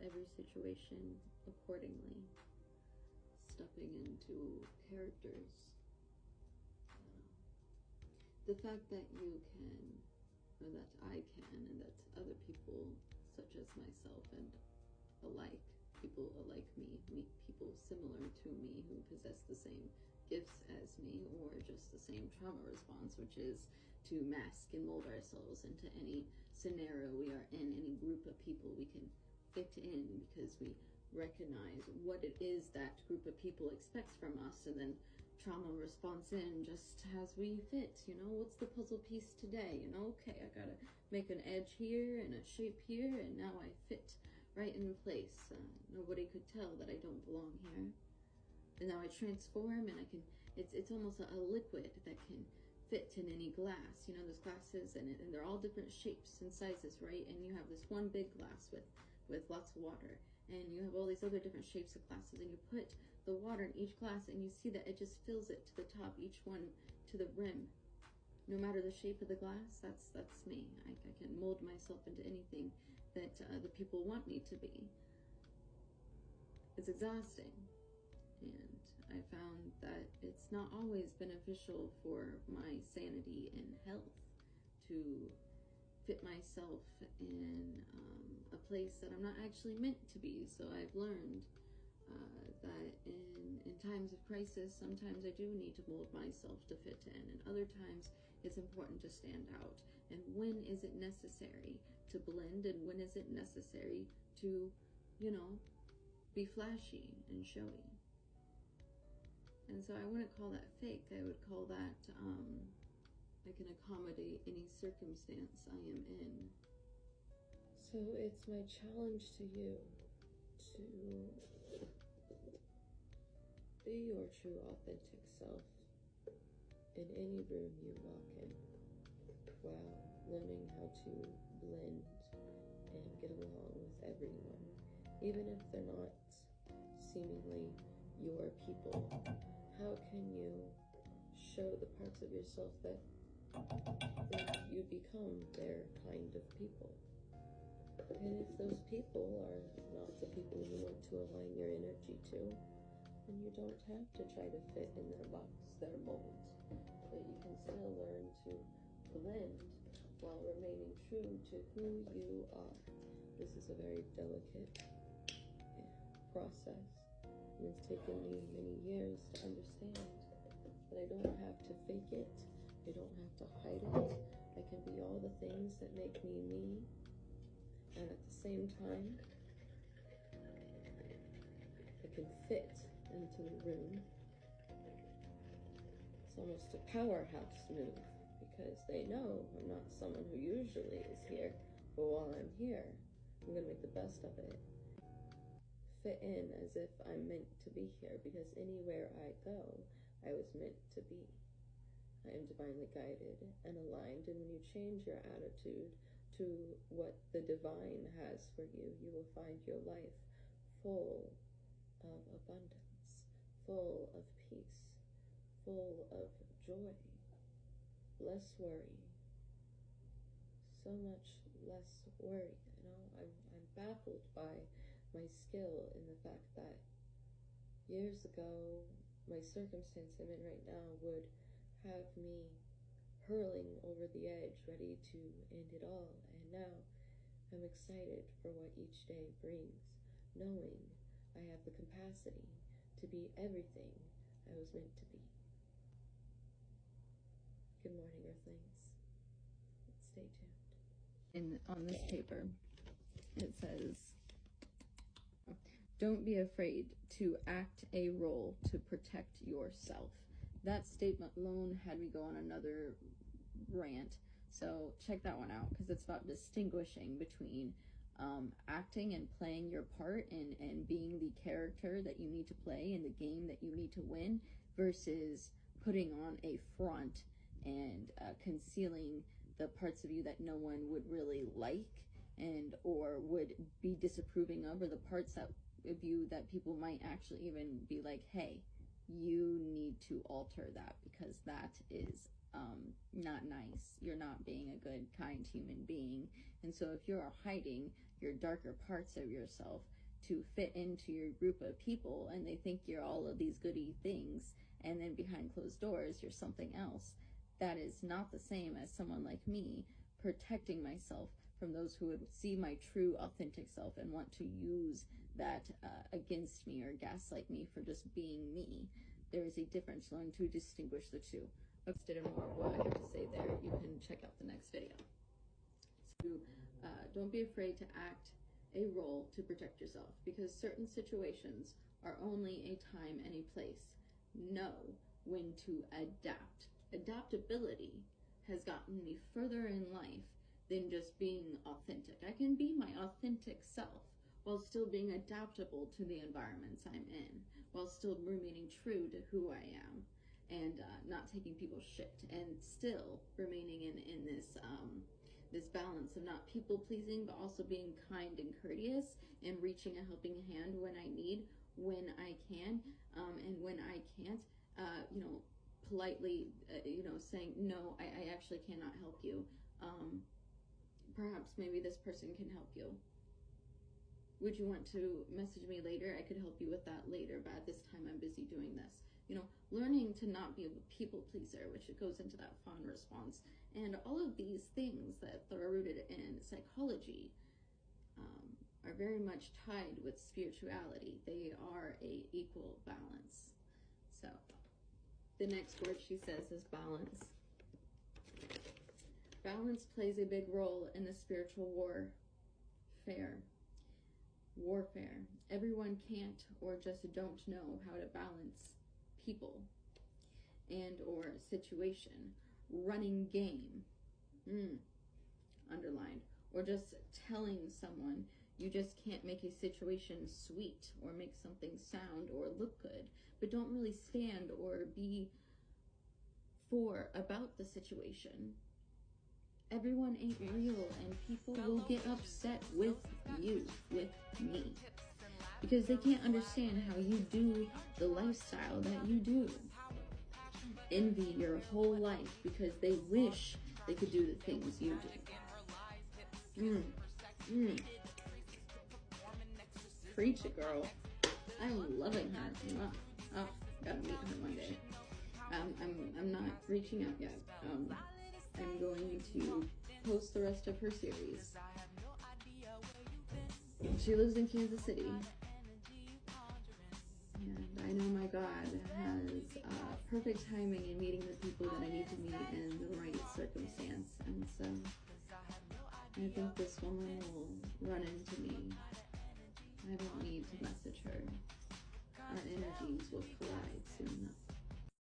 every situation accordingly, stepping into characters. The fact that you can, or that I can, and that other people such as myself and alike, people alike me, people similar to me who possess the same gifts as me, or just the same trauma response, which is to mask and mold ourselves into any scenario we are in, any group of people we can fit in, because we recognize what it is that group of people expects from us, and then trauma response in just as we fit. You know, what's the puzzle piece today? You know, okay, I gotta make an edge here and a shape here, and now I fit right in place. Nobody could tell that I don't belong here. And now I transform, and I can, it's almost a liquid that can fit in any glass. You know, there's glasses, and they're all different shapes and sizes, right? And you have this one big glass with lots of water, and you have all these other different shapes of glasses, and you put the water in each glass, and you see that it just fills it to the top, each one to the rim. No matter the shape of the glass, that's me. I can mold myself into anything that the people want me to be. It's exhausting. And I found that it's not always beneficial for my sanity and health to fit myself in a place that I'm not actually meant to be. So I've learned that in times of crisis, sometimes I do need to mold myself to fit in, and other times it's important to stand out. And when is it necessary to blend, and when is it necessary to, you know, be flashy and showy? And so I wouldn't call that fake. I would call that I can accommodate any circumstance I am in. So it's my challenge to you to be your true authentic self in any room you walk in, while learning how to blend and get along with everyone, even if they're not seemingly your people. How can you show the parts of yourself that you become their kind of people? And if those people are not the people you want to align your energy to, then you don't have to try to fit in their box, their mold. But you can still learn to blend while remaining true to who you are. This is a very delicate process, and it's taken me many years to understand that I don't have to fake it. I don't have to hide it. I can be all the things that make me me, and at the same time, I can fit into the room. It's almost a powerhouse move, because they know I'm not someone who usually is here, but while I'm here, I'm gonna make the best of it. Fit in as if I'm meant to be here, because anywhere I go, I was meant to be. I am divinely guided and aligned, and when you change your attitude to what the divine has for you, you will find your life full of abundance, full of peace, full of joy, less worry, so much less worry. You know, I'm baffled by my skill in the fact that years ago, my circumstance I'm in right now would have me hurling over the edge, ready to end it all. And now I'm excited for what each day brings, knowing I have the capacity to be everything I was meant to be. Good morning, Earthlings. Stay tuned. On this paper, it says, don't be afraid to act a role to protect yourself. That statement alone had me go on another rant. So check that one out, because it's about distinguishing between acting and playing your part and being the character that you need to play in the game that you need to win, versus putting on a front and concealing the parts of you that no one would really like and or would be disapproving of, or the parts of you that people might actually even be like, hey, you need to alter that, because that is not nice. You're not being a good, kind human being. And so if you're hiding your darker parts of yourself, to fit into your group of people, and they think you're all of these goody things, and then behind closed doors you're something else. That is not the same as someone like me protecting myself from those who would see my true authentic self and want to use that against me or gaslight me for just being me. There is a difference. Learn to distinguish the two. Interested in more of what I have to say there, you can check out the next video. So don't be afraid to act a role to protect yourself, because certain situations are only a time and a place. Know when to adapt. Adaptability has gotten me further in life than just being authentic. I can be my authentic self while still being adaptable to the environments I'm in, while still remaining true to who I am, and not taking people's shit, and still remaining in this balance of not people pleasing, but also being kind and courteous, and reaching a helping hand when I need, when I can, and when I can't, politely, saying, no, I actually cannot help you. Perhaps maybe this person can help you. Would you want to message me later? I could help you with that later, but at this time I'm busy doing this. Learning to not be a people pleaser, which it goes into that fawn response. And all of these things that are rooted in psychology are very much tied with spirituality. They are a equal balance. So the next word she says is balance. Balance plays a big role in the spiritual warfare. Everyone can't or just don't know how to balance people and or situation, running game, underlined, or just telling someone you just can't make a situation sweet or make something sound or look good, but don't really stand or be for about the situation. Everyone ain't real, and people will get upset with you, with me, because they can't understand how you do the lifestyle that you do. Envy your whole life because they wish they could do the things you do. Preach it, girl. I'm loving her. Oh, gotta meet her one day. I'm not reaching out yet. I'm going to post the rest of her series. She lives in Kansas City, and I know my God has perfect timing in meeting the people that I need to meet in the right circumstance, and so I think this woman will run into me. I don't need to message her. Our energies will collide.